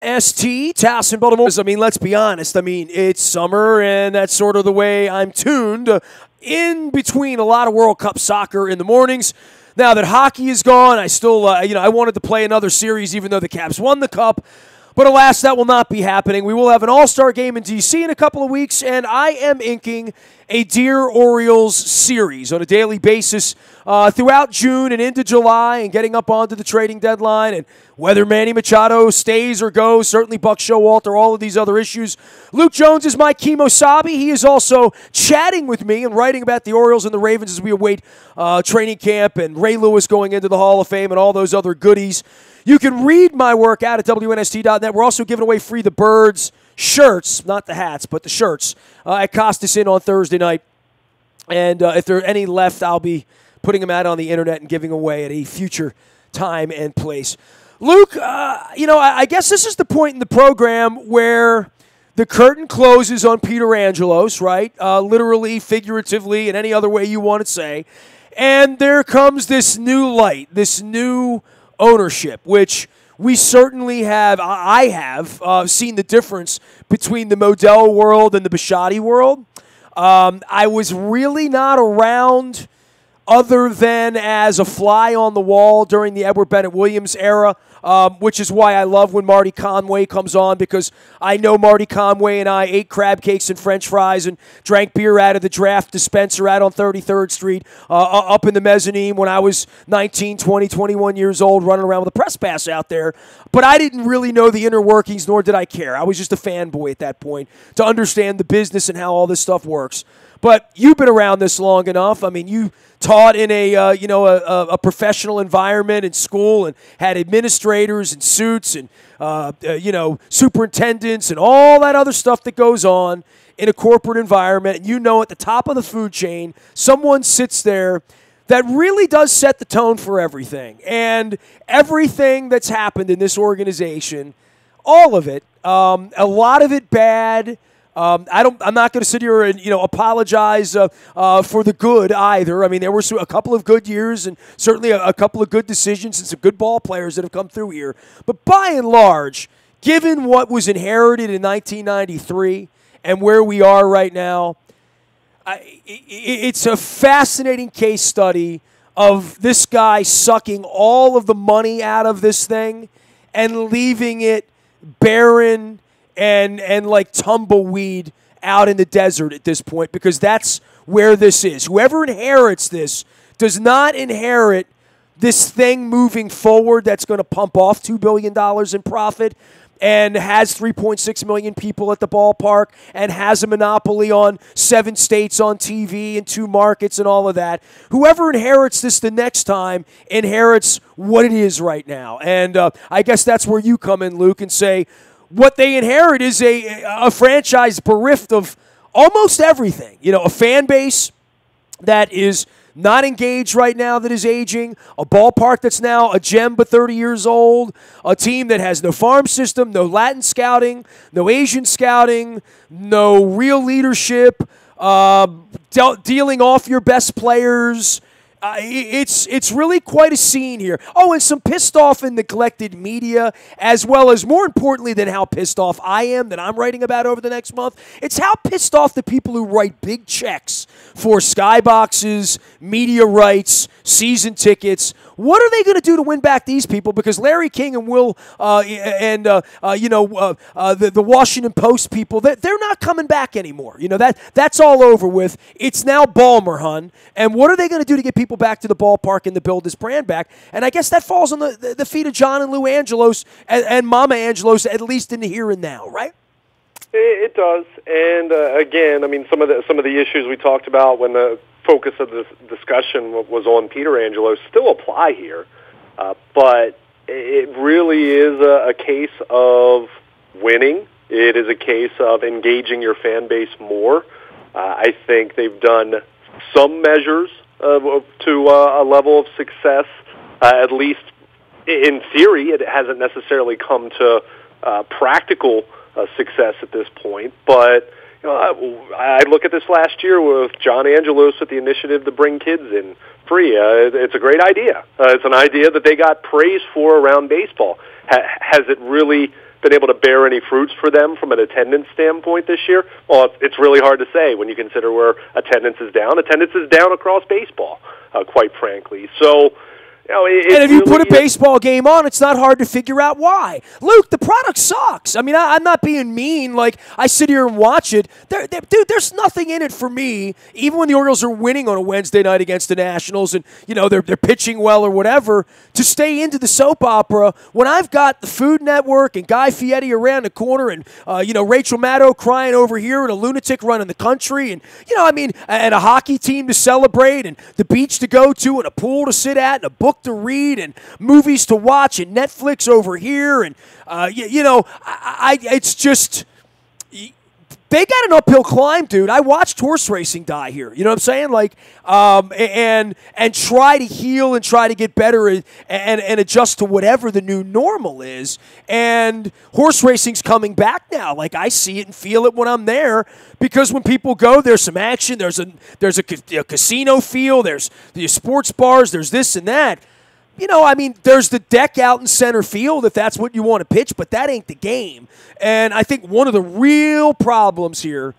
WNST, Towson, Baltimore. I mean, let's be honest. I mean, it's summer, and that's sort of the way I'm tuned. In between a lot of World Cup soccer in the mornings. Now that hockey is gone, I still, I wanted to play another series, even though the Caps won the Cup. But alas, that will not be happening. We will have an all-star game in D.C. in a couple of weeks, and I am inking a Dear Orioles series on a daily basis throughout June and into July and getting up onto the trading deadline. And whether Manny Machado stays or goes, certainly Buck Showalter, all of these other issues. Luke Jones is my Kimosabi. He is also chatting with me and writing about the Orioles and the Ravens as we await training camp and Ray Lewis going into the Hall of Fame and all those other goodies. You can read my work out at WNST.net. We're also giving away free the Birds shirts, not the hats, but the shirts, at Costas Inn on Thursday night. And if there are any left, I'll be putting them out on the internet and giving away at a future time and place. Luke, I guess this is the point in the program where the curtain closes on Peter Angelos, right? Literally, figuratively, in any other way you want to say. And there comes this new light, this new ownership, which we certainly have, I have seen the difference between the Modell world and the Bisciotti world. I was really not around other than as a fly on the wall during the Edward Bennett Williams era, which is why I love when Marty Conway comes on, because I know Marty Conway and I ate crab cakes and French fries and drank beer out of the draft dispenser out on 33rd Street up in the mezzanine when I was 19, 20, 21 years old running around with a press pass out there. But I didn't really know the inner workings, nor did I care. I was just a fanboy at that point to understand the business and how all this stuff works. But you've been around this long enough. I mean, you taught in a professional environment in school and had administrators and suits and superintendents and all that other stuff that goes on in a corporate environment. And you know, at the top of the food chain, someone sits there that really does set the tone for everything. And everything that's happened in this organization, all of it, a lot of it bad. I'm not going to sit here and apologize for the good either. I mean, there were a couple of good years and certainly a couple of good decisions and some good ball players that have come through here. But by and large, given what was inherited in 1993 and where we are right now, it's a fascinating case study of this guy sucking all of the money out of this thing and leaving it barren and like tumbleweed out in the desert at this point, because that's where this is. Whoever inherits this does not inherit this thing moving forward that's going to pump off $2 billion in profit and has 3.6 million people at the ballpark and has a monopoly on 7 states on TV and 2 markets and all of that. Whoever inherits this the next time inherits what it is right now. And I guess that's where you come in, Luke, and say, what they inherit is a franchise bereft of almost everything. A fan base that is not engaged right now, that is aging, a ballpark that's now a gem but 30 years old, a team that has no farm system, no Latin scouting, no Asian scouting, no real leadership, dealing off your best players. It's really quite a scene here. Oh, and some pissed off and neglected media, as well as, more importantly than how pissed off I am that I'm writing about over the next month, it's how pissed off the people who write big checks for skyboxes, media rights, season tickets. What are they going to do to win back these people? Because Larry King and Will the Washington Post people, they're not coming back anymore. That's all over with. It's now Ballmer, hun. And what are they going to do to get people back to the ballpark and to build this brand back? And I guess that falls on the feet of John and Lou Angelos and Mama Angelos, at least in the here and now, right? It does. And again, I mean, some of the issues we talked about when the focus of the discussion was on Peter Angelos still apply here. But it really is a case of winning. It is a case of engaging your fan base more. I think they've done some measures to a level of success. At least in theory, it hasn't necessarily come to practical success at this point. But I look at this last year with John Angelos with the initiative to bring kids in free. It's a great idea. It's an idea that they got praise for around baseball. Has it really been able to bear any fruits for them from an attendance standpoint this year? Well, it's really hard to say when you consider where attendance is down. Attendance is down across baseball, quite frankly. So, and if you put a baseball game on, it's not hard to figure out why. Luke, the product sucks. I mean, I'm not being mean. Like, I sit here and watch it. Dude, there's nothing in it for me, even when the Orioles are winning on a Wednesday night against the Nationals and, they're pitching well or whatever, to stay into the soap opera when I've got the Food Network and Guy Fieri around the corner and, Rachel Maddow crying over here and a lunatic running the country and, and a hockey team to celebrate and the beach to go to and a pool to sit at and a book to read and movies to watch and Netflix over here and it's just they got an uphill climb, dude. I watched horse racing die here. You know what I'm saying? Like and try to heal and try to get better and adjust to whatever the new normal is. And horse racing's coming back now. Like I see it and feel it when I'm there because when people go, there's some action. There's a casino feel. There's the sports bars. There's this and that. There's the deck out in center field if that's what you want to pitch, but that ain't the game. And I think one of the real problems here,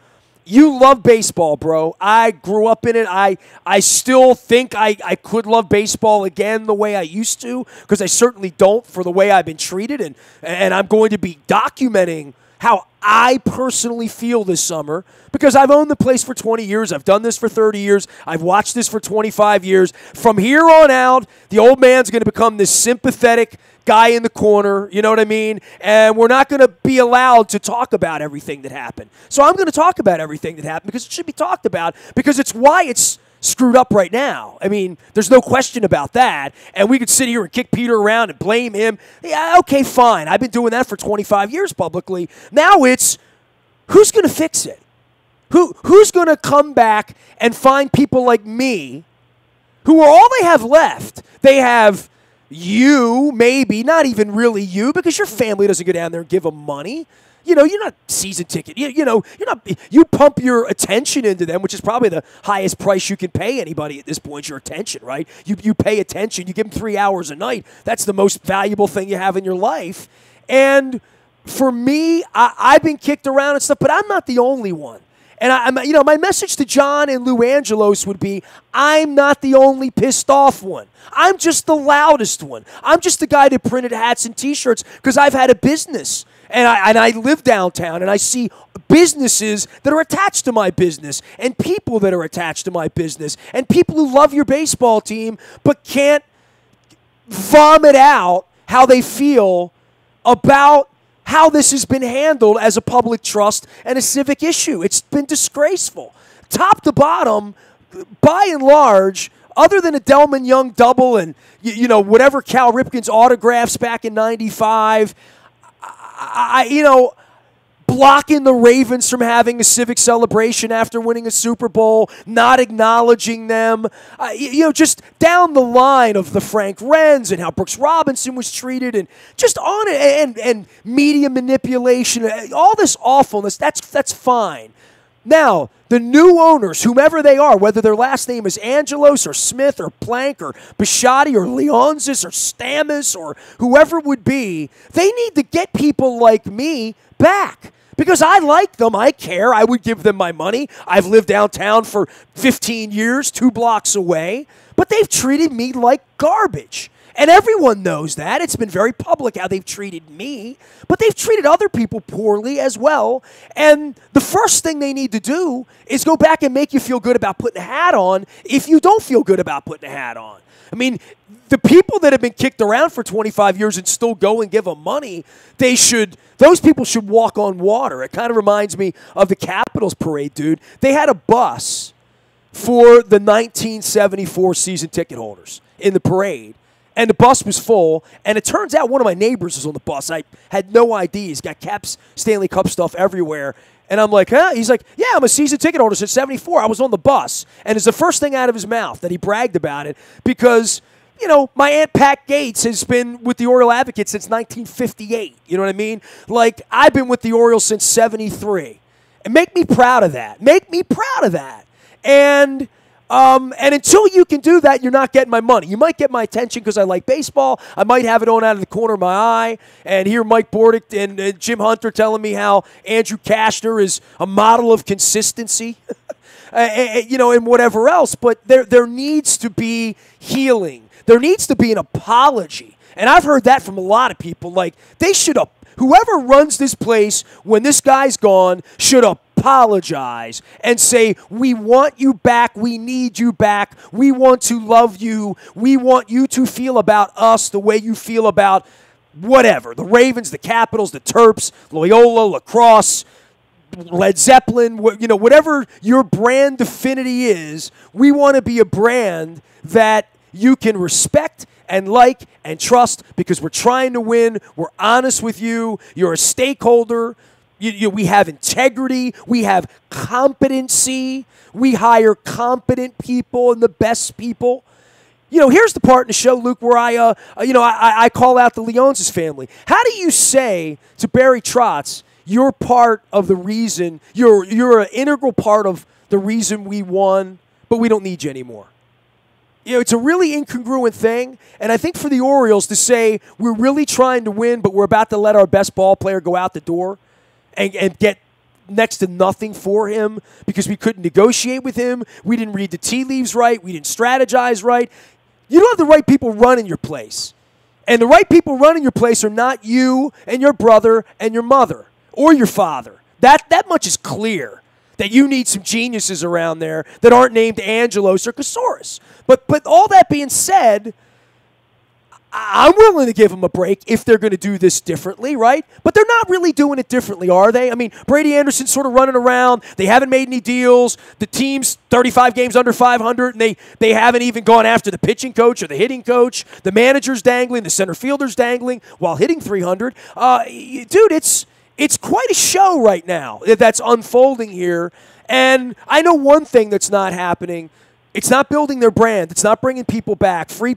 you love baseball, bro. I grew up in it. I still think I could love baseball again the way I used to because I certainly don't for the way I've been treated. And I'm going to be documenting how I personally feel this summer because I've owned the place for 20 years. I've done this for 30 years. I've watched this for 25 years. From here on out, the old man's going to become this sympathetic guy in the corner, you know what I mean? And we're not going to be allowed to talk about everything that happened. So I'm going to talk about everything that happened because it should be talked about because it's why it's screwed up right now. I mean, there's no question about that. And we could sit here and kick Peter around and blame him. Yeah, okay, fine. I've been doing that for 25 years publicly. Now it's who's going to fix it? Who's going to come back and find people like me who are all they have left? They have you, maybe, not even really you, because your family doesn't go down there and give them money. You're not season ticket. You pump your attention into them, which is probably the highest price you can pay anybody at this point, your attention, right? You pay attention. You give them 3 hours a night. That's the most valuable thing you have in your life. And for me, I've been kicked around and stuff, but I'm not the only one. And my message to John and Lou Angelos would be, I'm not the only pissed off one. I'm just the loudest one. I'm just the guy that printed hats and T-shirts because I've had a business. And I live downtown, and I see businesses that are attached to my business and people that are attached to my business and people who love your baseball team but can't vomit out how they feel about how this has been handled as a public trust and a civic issue. It's been disgraceful. Top to bottom, by and large, other than a Delman Young double and, whatever Cal Ripken's autographs back in 95, blocking the Ravens from having a civic celebration after winning a Super Bowl, not acknowledging them, just down the line of the Frank Wrens and how Brooks Robinson was treated and just on it, and media manipulation, all this awfulness, that's fine. Now, the new owners, whomever they are, whether their last name is Angelos or Smith or Plank or Bisciotti or Leonsis or Stamis or whoever it would be, they need to get people like me back. Because I like them, I care, I would give them my money. I've lived downtown for 15 years, 2 blocks away, but they've treated me like garbage. And everyone knows that. It's been very public how they've treated me, but they've treated other people poorly as well. And the first thing they need to do is go back and make you feel good about putting a hat on if you don't feel good about putting a hat on. I mean, the people that have been kicked around for 25 years and still go and give them money, those people should walk on water. It kind of reminds me of the Capitals parade, dude. They had a bus for the 1974 season ticket holders in the parade. And the bus was full, and it turns out one of my neighbors was on the bus. I had no idea. He's got Caps, Stanley Cup stuff everywhere. And I'm like, huh? He's like, yeah, I'm a season ticket holder since 74. I was on the bus. And it's the first thing out of his mouth that he bragged about it because, my Aunt Pat Gates has been with the Oriole Advocate since 1958. You know what I mean? Like, I've been with the Orioles since 73. And make me proud of that. Make me proud of that. And And until you can do that, you're not getting my money. You might get my attention because I like baseball. I might have it on out of the corner of my eye and hear Mike Bordick and Jim Hunter telling me how Andrew Kashner is a model of consistency, and whatever else. But there needs to be healing. There needs to be an apology. And I've heard that from a lot of people. Like, they should have, whoever runs this place when this guy's gone should apologize and say, we want you back, we need you back, we want to love you, we want you to feel about us the way you feel about whatever, the Ravens, the Capitals, the Terps, Loyola, Lacrosse, Led Zeppelin, whatever your brand affinity is, we want to be a brand that you can respect and like and trust because we're trying to win. We're honest with you. You're a stakeholder. We have integrity. We have competency. We hire competent people and the best people. Here's the part in the show, Luke, where I call out the Leonsis family. How do you say to Barry Trotz, you're part of the reason, you're an integral part of the reason we won, but we don't need you anymore? It's a really incongruent thing, and I think for the Orioles to say we're really trying to win, but we're about to let our best ball player go out the door and get next to nothing for him because we couldn't negotiate with him, we didn't read the tea leaves right, we didn't strategize right. You don't have the right people running your place. And the right people running your place are not you and your brother and your mother or your father. That much is clear. That you need some geniuses around there that aren't named Angelos or Casares. But all that being said, I'm willing to give them a break if they're going to do this differently, right? But they're not really doing it differently, are they? I mean, Brady Anderson's sort of running around. They haven't made any deals. The team's 35 games under 500, and they haven't even gone after the pitching coach or the hitting coach. The manager's dangling. The center fielder's dangling while hitting 300. Dude, it's quite a show right now that's unfolding here. And I know one thing that's not happening. It's not building their brand. It's not bringing people back. Free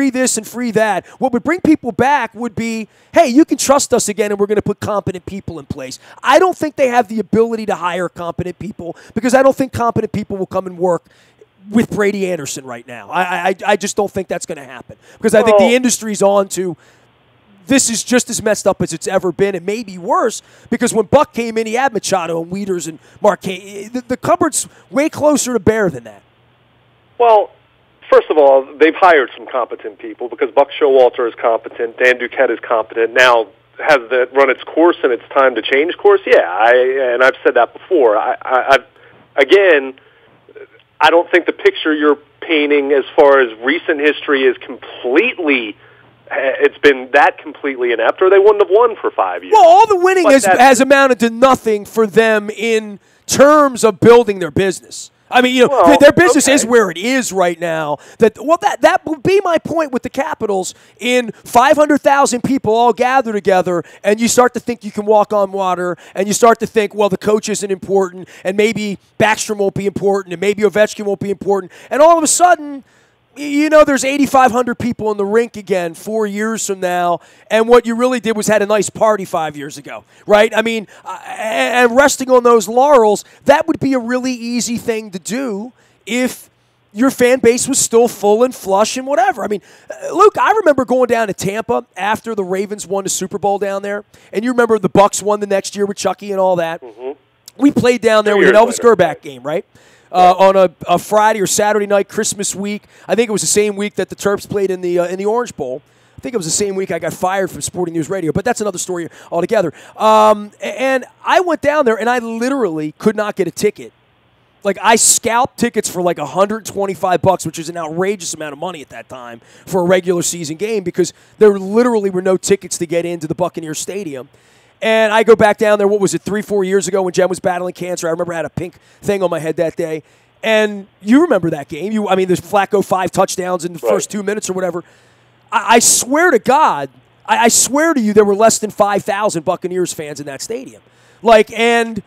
this and free that. What would bring people back would be, hey, you can trust us again and we're going to put competent people in place. I don't think they have the ability to hire competent people because I don't think competent people will come and work with Brady Anderson right now. I just don't think that's going to happen because I think the industry's on to this is just as messed up as it's ever been. It may be worse because when Buck came in, he had Machado and Wieters and Marquez. The cupboard's way closer to bare than that. Well, first of all, they've hired some competent people because Buck Showalter is competent, Dan Duquette is competent. Now, has that run its course and it's time to change course? Yeah, and I've said that before. Again, I don't think the picture you're painting as far as recent history is completely. It's been that completely inept, or they wouldn't have won for 5 years. Well, all the winning has amounted to nothing for them in terms of building their business. I mean, their business is where it is right now. That would be my point with the Capitals. In 500,000 people all gather together, and you start to think you can walk on water, and you start to think, well, the coach isn't important, and maybe Backstrom won't be important, and maybe Ovechkin won't be important, and all of a sudden, there's 8,500 people in the rink again 4 years from now, and what you really did was had a nice party 5 years ago, right? I mean, and resting on those laurels, that would be a really easy thing to do if your fan base was still full and flush and whatever. I mean, Luke, I remember going down to Tampa after the Ravens won the Super Bowl down there, and you remember the Bucks won the next year with Chucky and all that. Mm-hmm. We played down there with an Elvis Gerback game, right? On a Friday or Saturday night, Christmas week. I think it was the same week that the Terps played in the Orange Bowl. I think it was the same week I got fired from Sporting News Radio, but that's another story altogether. And I went down there, and I literally could not get a ticket. Like, I scalped tickets for like $125, which is an outrageous amount of money at that time for a regular season game because there literally were no tickets to get into the Buccaneers Stadium. And I go back down there, 3-4 years ago when Jen was battling cancer. I remember I had a pink thing on my head that day. And you remember that game. There's Flacco 5 touchdowns in the first 2 minutes or whatever. I swear to God, I swear to you there were less than 5,000 Buccaneers fans in that stadium. And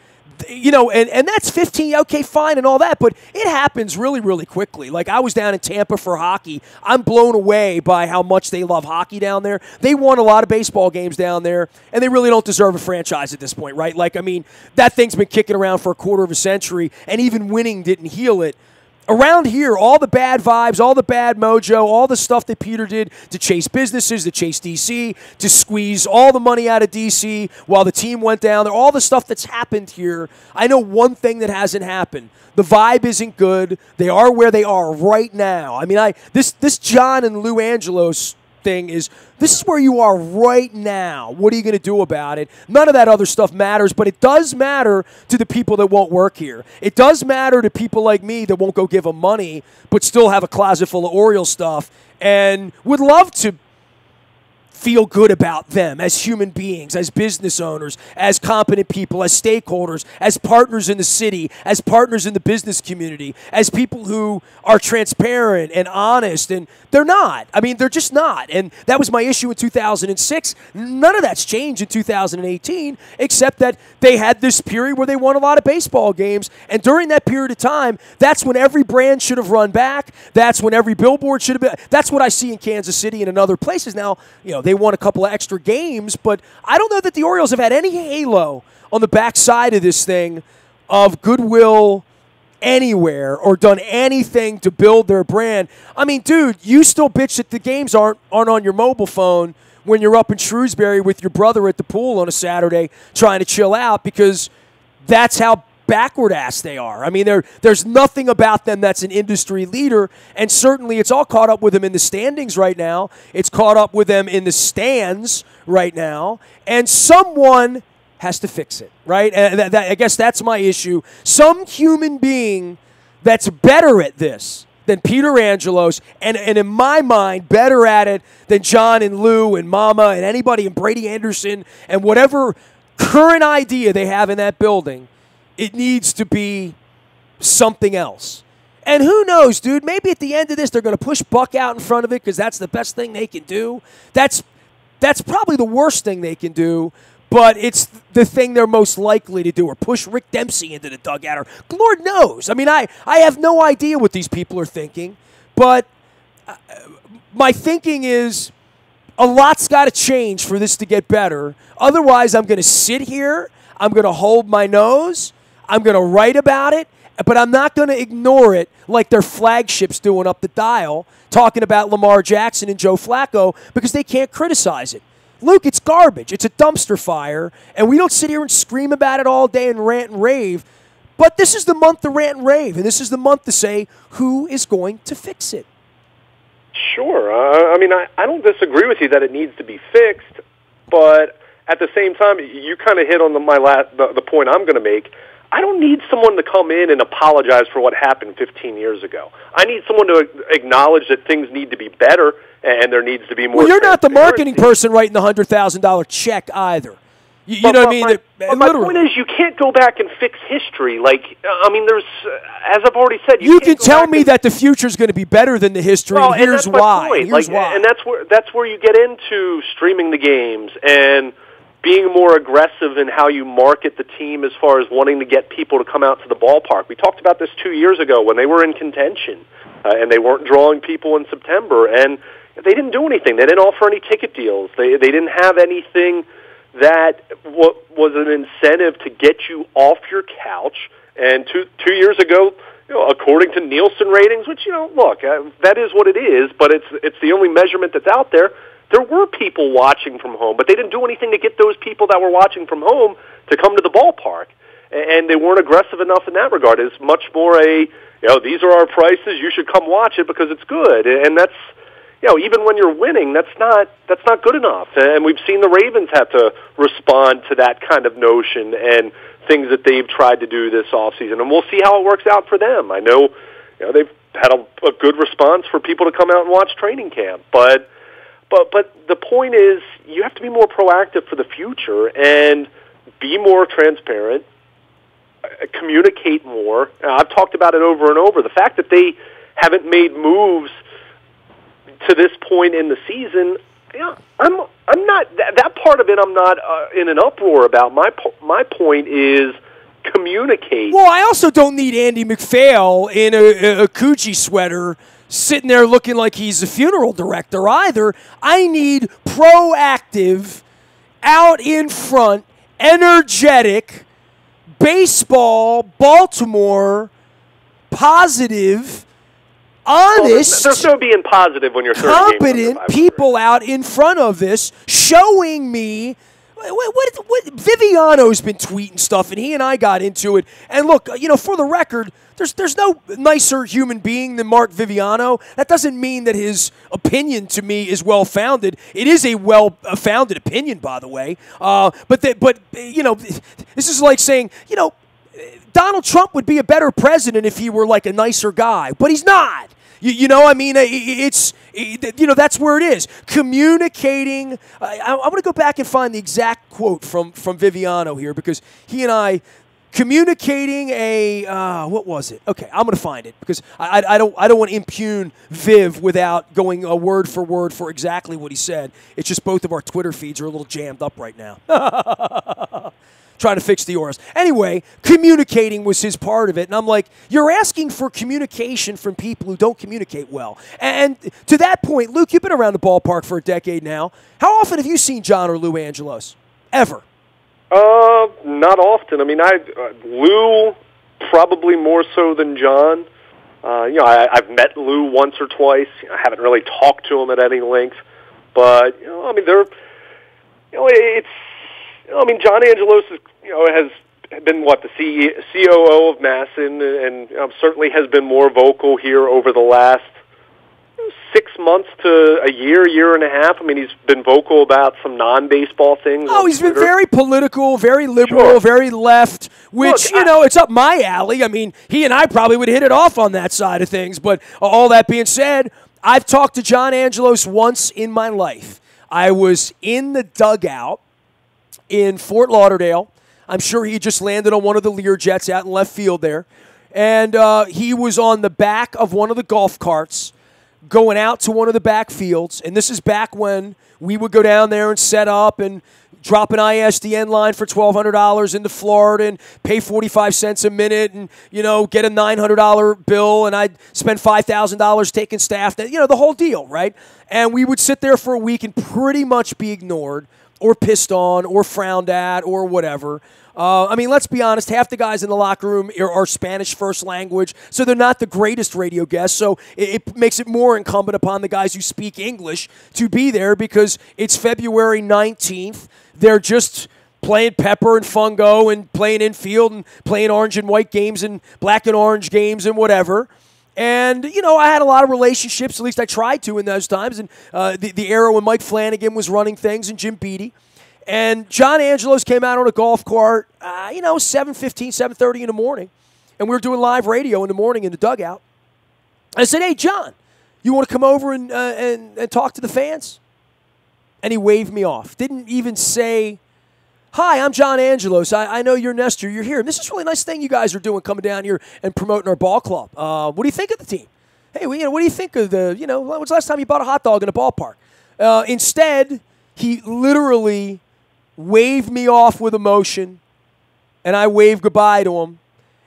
that's 15, okay, fine and all that, but it happens really, really quickly. Like, I was down in Tampa for hockey. I'm blown away by how much they love hockey down there. They won a lot of baseball games down there, and they really don't deserve a franchise at this point, right? That thing's been kicking around for a quarter of a century, and even winning didn't heal it. around here, all the bad vibes, all the bad mojo, all the stuff that Peter did to chase businesses, to chase D.C., to squeeze all the money out of D.C. while the team went down there, all the stuff that's happened here, I know one thing that hasn't happened. The vibe isn't good. They are where they are right now. I mean, this John and Lou Angelos thing is, this is where you are right now. What are you going to do about it? None of that other stuff matters, but it does matter to the people that won't work here. It does matter to people like me that won't go give them money, but still have a closet full of Orioles stuff and would love to feel good about them as human beings, as business owners, as competent people, as stakeholders, as partners in the city, as partners in the business community, as people who are transparent and honest, and they're not. I mean, they're just not. And that was my issue in 2006. None of that's changed in 2018, except that they had this period where they won a lot of baseball games, and during that period of time, that's when every brand should have run back. That's when every billboard should have been. That's what I see in Kansas City and in other places. Now, they won a couple of extra games, but I don't know that the Orioles have had any halo on the backside of this thing of goodwill anywhere or done anything to build their brand. I mean, dude, you still bitch that the games aren't on your mobile phone when you're up in Shrewsbury with your brother at the pool on a Saturday trying to chill out, because that's how backward ass they are. I mean, there's nothing about them that's an industry leader, and certainly it's all caught up with them in the standings right now. It's caught up with them in the stands right now, and someone has to fix it, right? And I guess that's my issue. Some human being that's better at this than Peter Angelos, and in my mind, better at it than John and Lou and Mama and anybody and Brady Anderson and whatever current idea they have in that building. It needs to be something else. And who knows, dude, maybe at the end of this they're going to push Buck out in front of it because that's the best thing they can do. That's probably the worst thing they can do, but it's the thing they're most likely to do, or push Rick Dempsey into the dugout, or Lord knows. I mean, I have no idea what these people are thinking, but my thinking is a lot's got to change for this to get better. Otherwise, I'm going to sit here, I'm going to hold my nose, I'm going to write about it, but I'm not going to ignore it like their flagship's doing up the dial, talking about Lamar Jackson and Joe Flacco, because they can't criticize it. Luke, it's garbage. It's a dumpster fire, and we don't sit here and scream about it all day and rant and rave, but this is the month to rant and rave, and this is the month to say who is going to fix it. Sure. I mean, I don't disagree with you that it needs to be fixed, but at the same time, you kind of hit on the point I'm going to make. I don't need someone to come in and apologize for what happened 15 years ago. I need someone to acknowledge that things need to be better and there needs to be more. Well, you're not the marketing person writing the $100,000 check either. You know what I mean? My point is, you can't go back and fix history. Like, I mean, there's, as I've already said, you can tell me that the future is going to be better than the history. Well, and here's why. Here's why. And that's where you get into streaming the games and being more aggressive in how you market the team as far as wanting to get people to come out to the ballpark. We talked about this 2 years ago when they were in contention, and they weren't drawing people in September, and they didn't do anything. They didn't offer any ticket deals. They didn't have anything that was an incentive to get you off your couch. And two years ago, according to Nielsen ratings, which, look, that is what it is, but it's the only measurement that's out there. There were people watching from home, but they didn't do anything to get those people that were watching from home to come to the ballpark. And they weren't aggressive enough in that regard. It's much more these are our prices, you should come watch it because it's good. And that's, even when you're winning, that's not good enough. And we've seen the Ravens have to respond to that kind of notion and things that they've tried to do this offseason. And we'll see how it works out for them. I know, they've had a good response for people to come out and watch training camp. But the point is, you have to be more proactive for the future and be more transparent, communicate more. I've talked about it over and over. The fact that they haven't made moves to this point in the season, I'm not that part of it. I'm not in an uproar about. My point is communicate. Well, I also don't need Andy McPhail in a Coogee sweater sitting there looking like he's a funeral director either. I need proactive, out in front, energetic, baseball, Baltimore positive, honest, there's no being positive when you're competent people out in front of this, showing me what Viviano's been tweeting stuff, and he and I got into it. And look, for the record, there's no nicer human being than Mark Viviano. That doesn't mean that his opinion to me is well-founded. It is a well-founded opinion, by the way. But this is like saying, Donald Trump would be a better president if he were like a nicer guy, but he's not. It's where it is. Communicating. I want to go back and find the exact quote from Viviano here, because he and I communicating what was it? Okay, I'm going to find it, because I don't want to impugn Viv without going word for exactly what he said. It's just both of our Twitter feeds are a little jammed up right now. Trying to fix the Orioles. Anyway, communicating was his part of it. And I'm like, you're asking for communication from people who don't communicate well. And to that point, Luke, you've been around the ballpark for a decade now. How often have you seen John or Lou Angelos? Ever? Not often. I mean, Lou probably more so than John. I've met Lou once or twice. I haven't really talked to him at any length. But, John Angelos has been the COO of Masson, and certainly has been more vocal here over the last 6 months to a year and a half. I mean, he's been vocal about some non-baseball things. Oh, he's been very political, very liberal, very left, which, it's up my alley. I mean, he and I probably would hit it off on that side of things. But all that being said, I've talked to John Angelos once in my life. I was in the dugout in Fort Lauderdale. I'm sure he just landed on one of the Lear jets out in left field there. And he was on the back of one of the golf carts going out to one of the back fields. And this is back when we would go down there and set up and drop an ISDN line for $1,200 into Florida and pay 45 cents a minute and, get a $900 bill, and I'd spend $5,000 taking staff, the whole deal, right? And we would sit there for a week and pretty much be ignored or pissed on or frowned at or whatever. Let's be honest, half the guys in the locker room are Spanish first language, so they're not the greatest radio guests, so it makes it more incumbent upon the guys who speak English to be there, because it's February 19th. They're just playing pepper and fungo and playing infield and playing orange and white games and black and orange games and whatever. And, I had a lot of relationships, at least I tried to in those times, and the era when Mike Flanagan was running things and Jim Beattie. And John Angelos came out on a golf cart, 7:15, 7:30 in the morning, and we were doing live radio in the morning in the dugout. I said, "Hey, John, you want to come over and talk to the fans?" And he waved me off. Didn't even say, "Hi, I'm John Angelos. I know you're Nestor. You're here. And this is a really nice thing you guys are doing, coming down here and promoting our ball club. What do you think of the team? Hey, what do you think of when's the last time you bought a hot dog in a ballpark?" Instead, he literally waved me off with emotion, and I waved goodbye to him.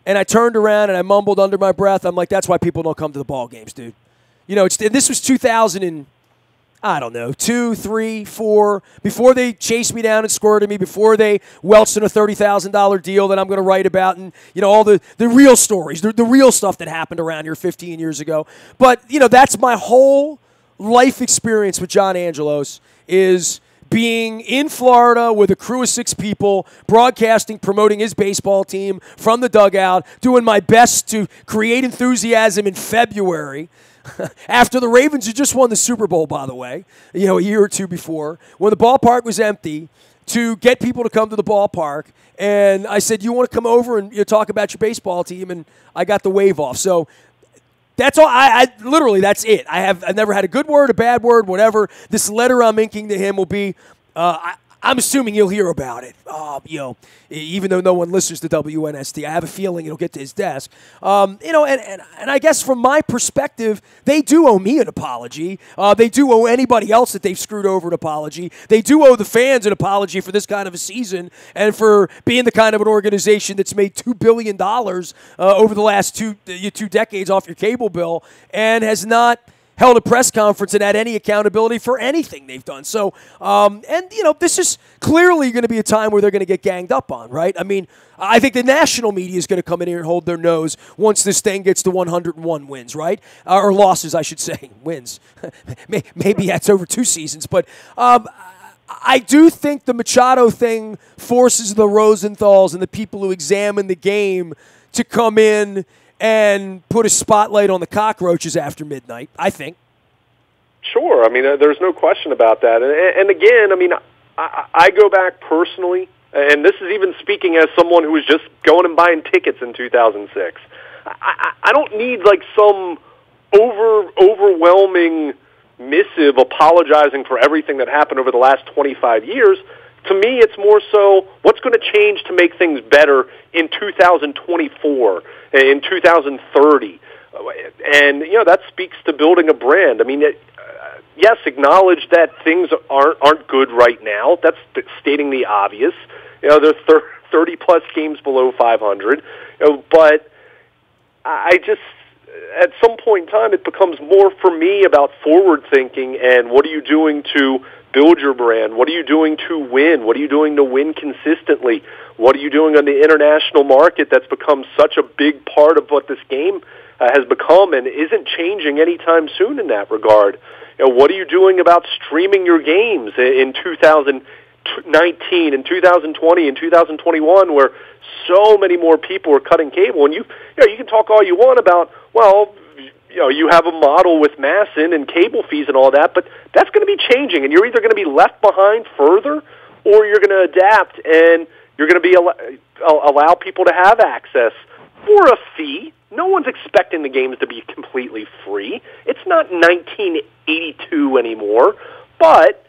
And I turned around and I mumbled under my breath, I'm like, "That's why people don't come to the ball games, dude." This was 2000 and, 2, 3, 4, before they chased me down and squirted me, before they welched in a $30,000 deal that I'm going to write about, and, all the real stories, the real stuff that happened around here 15 years ago. But, that's my whole life experience with John Angelos, is being in Florida with a crew of 6 people, broadcasting, promoting his baseball team from the dugout, doing my best to create enthusiasm in February, after the Ravens had just won the Super Bowl, by the way, a year or two before, when the ballpark was empty, to get people to come to the ballpark. And I said, "You want to come over and talk about your baseball team?" And I got the wave off. So that's all. I literally, that's it. I've never had a good word, a bad word, whatever. This letter I'm inking to him will be, I'm assuming you'll hear about it. Even though no one listens to WNST, I have a feeling it'll get to his desk. And I guess from my perspective, they do owe me an apology. They do owe anybody else that they've screwed over an apology. They do owe the fans an apology for this kind of a season and for being the kind of an organization that's made $2 billion over the last two decades off your cable bill and has not held a press conference and had any accountability for anything they've done. So, this is clearly going to be a time where they're going to get ganged up on, right? I mean, I think the national media is going to come in here and hold their nose once this thing gets to 101 wins, right? Or losses, I should say. Wins. Maybe that's over 2 seasons. But I do think the Machado thing forces the Rosenthals and the people who examine the game to come in and put a spotlight on the cockroaches after midnight, I think. Sure. I mean, there's no question about that. And again, I mean, I go back personally, and this is even speaking as someone who was just going and buying tickets in 2006. I don't need like some overwhelming missive apologizing for everything that happened over the last 25 years. To me, it's more so what's going to change to make things better in 2024, in 2030. And, that speaks to building a brand. I mean, yes, acknowledge that things aren't good right now. That's stating the obvious. They're 30-plus games below 500. But I just, at some point in time, it becomes more for me about forward thinking and what are you doing to build your brand? What are you doing to win? What are you doing to win consistently? What are you doing on the international market that's become such a big part of what this game has become and isn't changing anytime soon in that regard? What are you doing about streaming your games in 2019, in 2020, in 2021, where so many more people are cutting cable? And you can talk all you want about, well, you have a model with Masson and cable fees and all that, but that's going to be changing, and you're either going to be left behind further or you're going to adapt and you're going to be allow people to have access for a fee. No one's expecting the games to be completely free. It's not 1982 anymore, but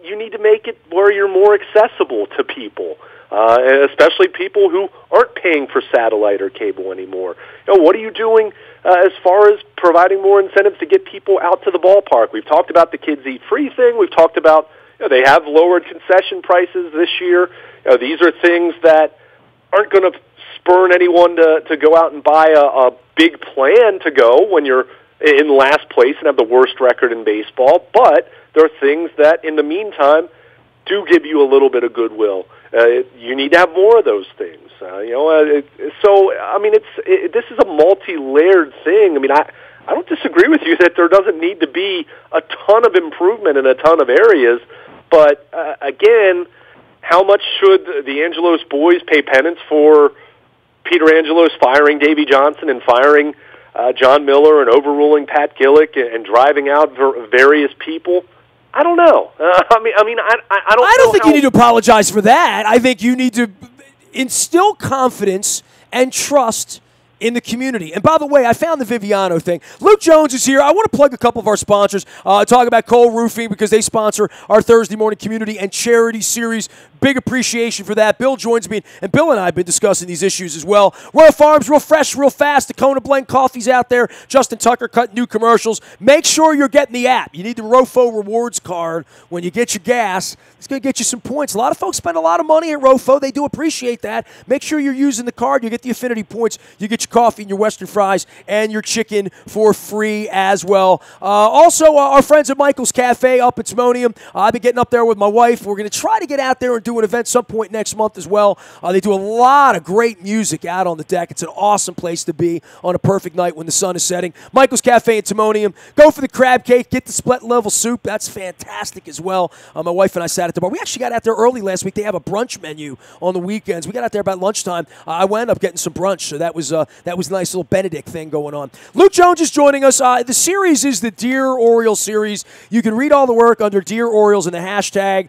you need to make it where you're more accessible to people, especially people who aren't paying for satellite or cable anymore. What are you doing as far as providing more incentives to get people out to the ballpark? We've talked about the Kids Eat Free thing. We've talked about they have lowered concession prices this year. These are things that aren't going to spurn anyone to go out and buy a big plan to go when you're in last place and have the worst record in baseball. But there are things that, in the meantime, do give you a little bit of goodwill. You need to have more of those things. So I mean, this is a multi-layered thing. I mean, I don't disagree with you that there doesn't need to be a ton of improvement in a ton of areas. But again, how much should the Angelos boys pay penance for Peter Angelos firing Davey Johnson and firing John Miller and overruling Pat Gillick and driving out various people? I don't know. I don't think you need to apologize for that. I think you need to instill confidence and trust in the community. And by the way, I found the Viviano thing. Luke Jones is here. I want to plug a couple of our sponsors. Talk about Cole Roofing because they sponsor our Thursday morning community and charity series. Big appreciation for that. Bill joins me, and Bill and I have been discussing these issues as well. Royal Farms, real fresh, real fast. The Kona Blend coffee's out there. Justin Tucker cutting new commercials. Make sure you're getting the app. You need the Rofo Rewards card when you get your gas. It's going to get you some points. A lot of folks spend a lot of money at Rofo. They do appreciate that. Make sure you're using the card. You get the affinity points. You get your coffee and your Western fries and your chicken for free as well. Also, our friends at Michael's Cafe up at Timonium. I've been getting up there with my wife. We're going to try to get out there and do an event some point next month as well. They do a lot of great music out on the deck. It's an awesome place to be on a perfect night when the sun is setting. Michael's Cafe in Timonium. Go for the crab cake. Get the split level soup. That's fantastic as well. My wife and I sat at the bar. We actually got out there early last week. They have a brunch menu on the weekends. We got out there about lunchtime. I wound up getting some brunch, so that was a nice little Benedict thing going on. Luke Jones is joining us. The series is the Dear Orioles series. You can read all the work under Dear Orioles in the hashtag.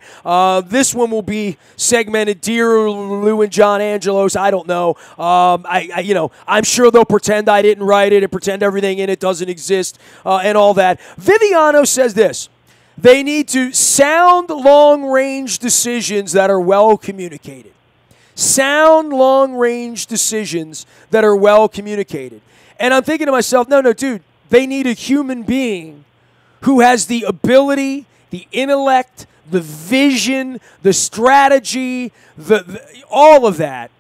This one will be segmented Dear Lou and John Angelos. I don't know. I'm sure they'll pretend I didn't write it and pretend everything in it doesn't exist and all that. Viviano says this. They need to sound long-range decisions that are well communicated. Sound long-range decisions that are well communicated. And I'm thinking to myself, no, dude, they need a human being who has the ability, the intellect, the vision, the strategy, all of that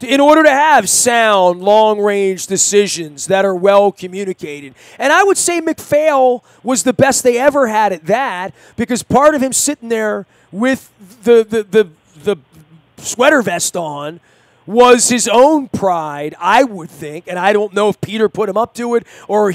in order to have sound, long-range decisions that are well communicated. And I would say McPhail was the best they ever had at that, because part of him sitting there with the sweater vest on was his own pride, I would think. And I don't know if Peter put him up to it or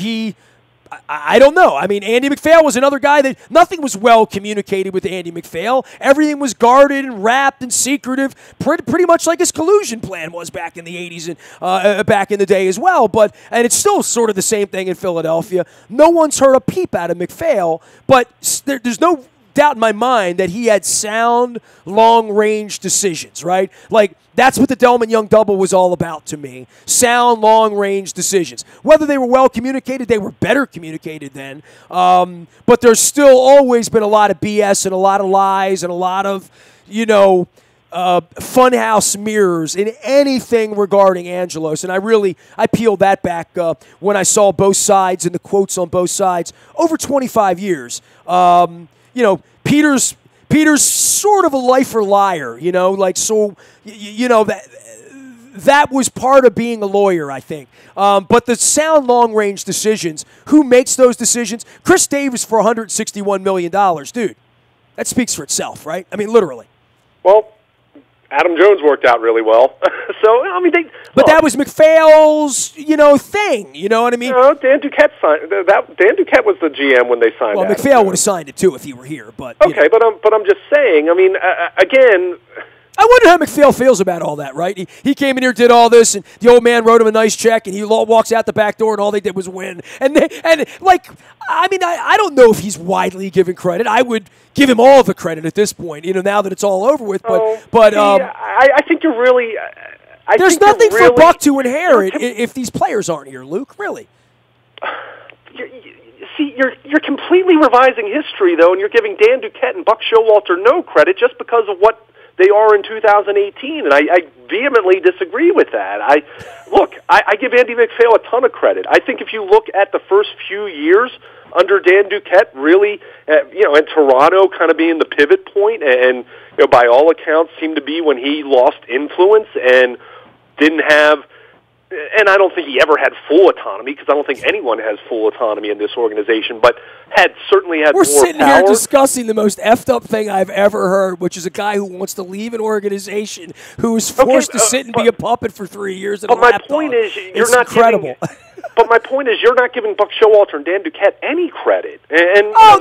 I don't know. I mean, Andy McPhail was another guy that nothing was well communicated with Andy McPhail. Everything was guarded and wrapped and secretive, pretty much like his collusion plan was back in the 80s and back in the day as well. And it's still sort of the same thing in Philadelphia. No one's heard a peep out of McPhail, but there's no doubt in my mind that he had sound, long-range decisions, right? Like, that's what the Delman Young double was all about to me. Sound, long-range decisions. Whether they were well communicated, they were better communicated then. But there's still always been a lot of BS and a lot of lies and a lot of, funhouse mirrors in anything regarding Angelos. And I peeled that back when I saw both sides and the quotes on both sides over 25 years. Peter's sort of a lifer liar, that was part of being a lawyer, I think. But the sound long-range decisions, who makes those decisions? Chris Davis for $161 million. Dude, that speaks for itself, right? I mean, literally. Well, Adam Jones worked out really well. But that was McPhail's, thing. You know what I mean? No, Dan Duquette signed that. Dan Duquette was the GM when they signed. Well, Adam McPhail would have signed it too if he were here. But okay, but I'm just saying. I mean, again. I wonder how McPhail feels about all that, right? He came in here, did all this, and the old man wrote him a nice check, and he walks out the back door, and all they did was win. I don't know if he's widely given credit. I would give him all the credit at this point, now that it's all over with. I think you're really. There's nothing for Buck to inherit if these players aren't here, Luke. Really. You're completely revising history, though, and you're giving Dan Duquette and Buck Showalter no credit just because of what they are in 2018, and I vehemently disagree with that. I give Andy McPhail a ton of credit. I think if you look at the first few years under Dan Duquette, really, and Toronto kind of being the pivot point, and by all accounts seemed to be when he lost influence and didn't have. And I don't think he ever had full autonomy, because I don't think anyone has full autonomy in this organization, but certainly had more power. We're sitting here discussing the most effed up thing I've ever heard, which is a guy who wants to leave an organization who is forced to sit and be a puppet for 3 years. But my point is, you're not incredible. But my point is, you're not giving Buck Showalter and Dan Duquette any credit. No.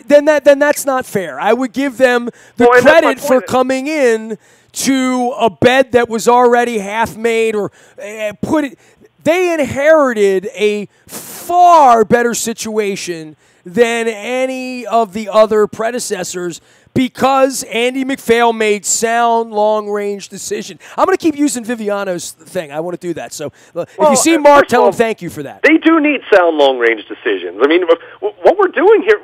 Then that's not fair. I would give them the credit for coming in to a bed that was already half made, or they inherited a far better situation than any of the other predecessors, because Andy McPhail made sound, long-range decisions. I'm going to keep using Viviano's thing. I want to do that. So if you see Mark, tell him thank you for that. They do need sound, long-range decisions. I mean, what we're doing here,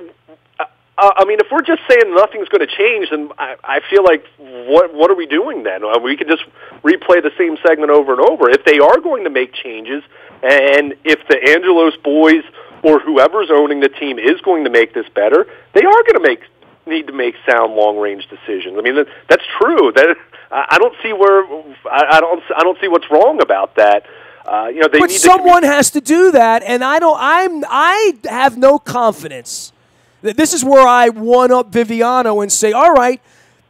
if we're just saying nothing's going to change, then I feel like what are we doing then? We could just replay the same segment over and over. If they are going to make changes, and if the Angelos boys or whoever's owning the team is going to make this better, they are going to need to make sound, long-range decisions. I mean, that's true. I don't see I don't see what's wrong about that. But someone has to do that, and I have no confidence. This is where I one-up Viviano and say, all right,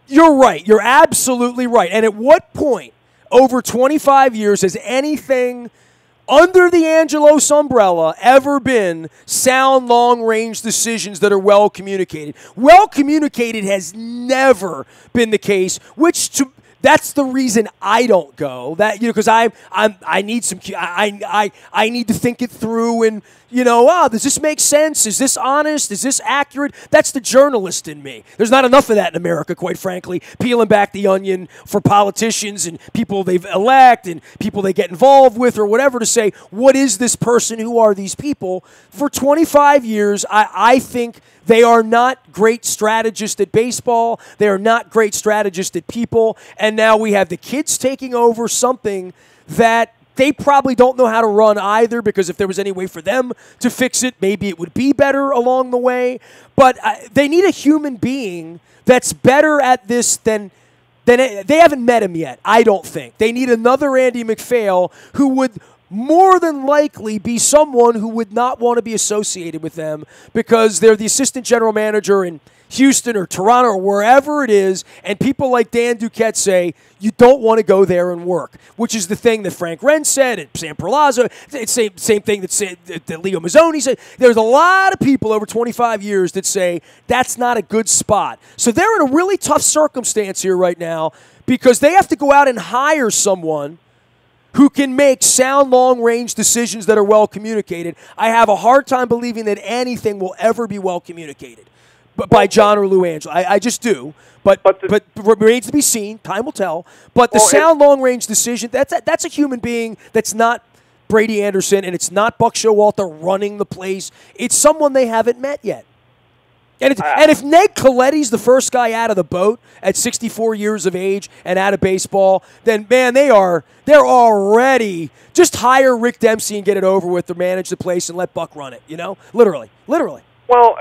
you're right. You're absolutely right. And at what point over 25 years has anything under the Angelos umbrella ever been sound, long-range decisions that are well communicated? Well communicated has never been the case, that's the reason I don't go. Because I need to think it through, and does this make sense? Is this honest? Is this accurate? That's the journalist in me. There's not enough of that in America, quite frankly. Peeling back the onion for politicians and people they elect and people they get involved with or whatever, to say, what is this person? Who are these people? For 25 years, I think they are not great strategists at baseball. They are not great strategists at people. And now we have the kids taking over something that they probably don't know how to run either, because if there was any way for them to fix it, maybe it would be better along the way. But they need a human being that's better at this than then they haven't met him yet, I don't think. They need another Andy MacPhail who would more than likely be someone who would not want to be associated with them because they're the assistant general manager in Houston or Toronto or wherever it is, and people like Dan Duquette say, you don't want to go there and work, which is the thing that Frank Wren said and Sam Perlazzo. It's the same thing that Leo Mazzoni said. There's a lot of people over 25 years that say that's not a good spot. So they're in a really tough circumstance here right now because they have to go out and hire someone who can make sound long-range decisions that are well communicated. I have a hard time believing that anything will ever be well communicated by John or Lou Angelos. I just do. But remains to be seen. Time will tell. But the sound long-range decision, that's a human being that's not Brady Anderson, and it's not Buck Showalter running the place. It's someone they haven't met yet. And if Ned Colletti's the first guy out of the boat at 64 years of age and out of baseball, then, man, they're already – just hire Rick Dempsey and get it over with to manage the place and let Buck run it, Literally. Well,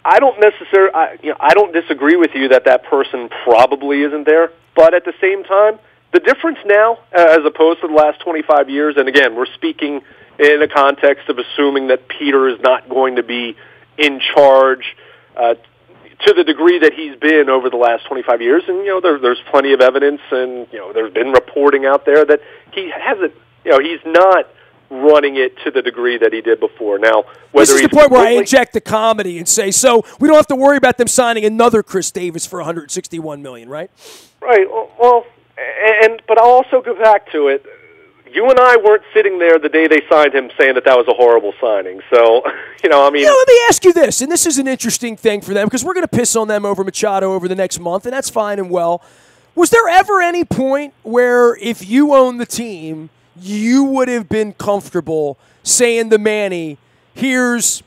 I don't disagree with you that person probably isn't there. But at the same time, the difference now, as opposed to the last 25 years, and again, we're speaking in the context of assuming that Peter is not going to be in charge to the degree that he's been over the last 25 years. And, there's plenty of evidence and, there's been reporting out there that he hasn't, he's not running it to the degree that he did before. Now, whether this is the point where I inject the comedy and say, so we don't have to worry about them signing another Chris Davis for $161 million, right? Right. Well, but I'll also go back to it. You and I weren't sitting there the day they signed him saying that was a horrible signing. So, let me ask you this, and this is an interesting thing for them because we're going to piss on them over Machado over the next month, and that's fine and well. Was there ever any point where if you owned the team, you would have been comfortable saying to Manny, here's